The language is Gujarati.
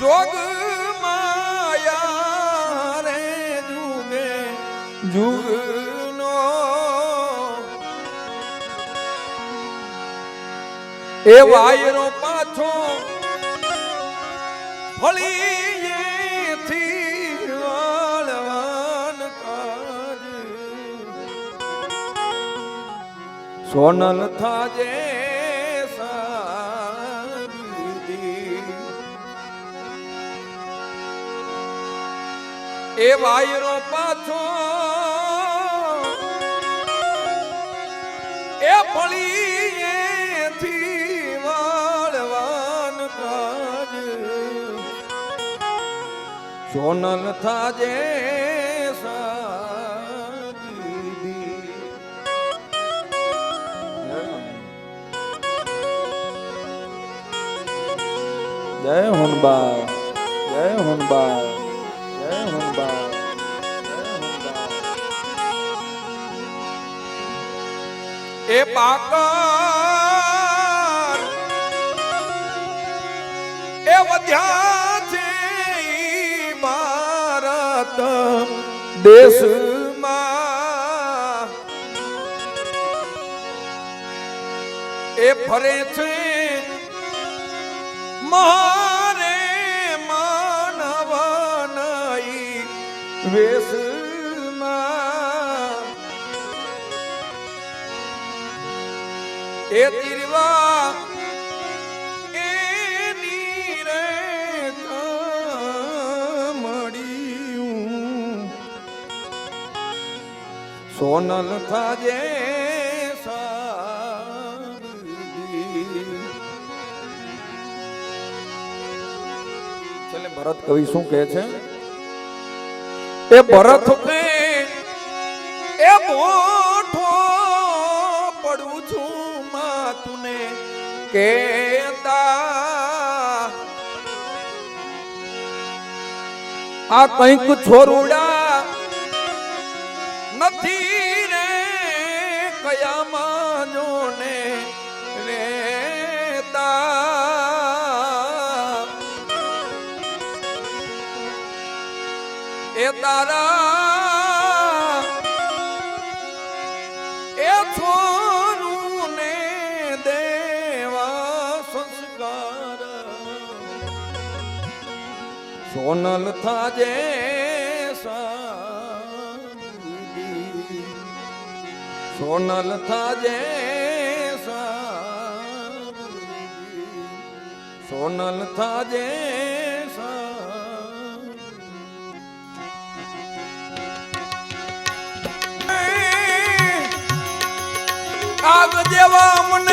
જોગ માયા રે જુગે જુગનો એ વાયરો પાછો ફળીએથી વાળવાન કાજ સોનલ થાજે એ વાયરો પાછો એ ફળીએથી વાળવાન કાજ સોનલ થાજે જય હુનબા જય હુનબા જય હુનબા એ બાકર એ વધ્યા છે ભારત દેશમાં એ ફરે છે મારે માનવ નઈ વેશમાં એ તીરવા એની રે મળ્યું સોનલ થાજે ચલે ભરત કવિ શું કહે છે એ ભરત કે એ મોઠો પડું છું તુને કેતા આ કંઈક છોરુડા નથી રે કયામાં જોને રેતા એ તારા એ છોરું ને સોનલ થાજે સોનલ થાજે સોનલ થાજે આગ જેવા મન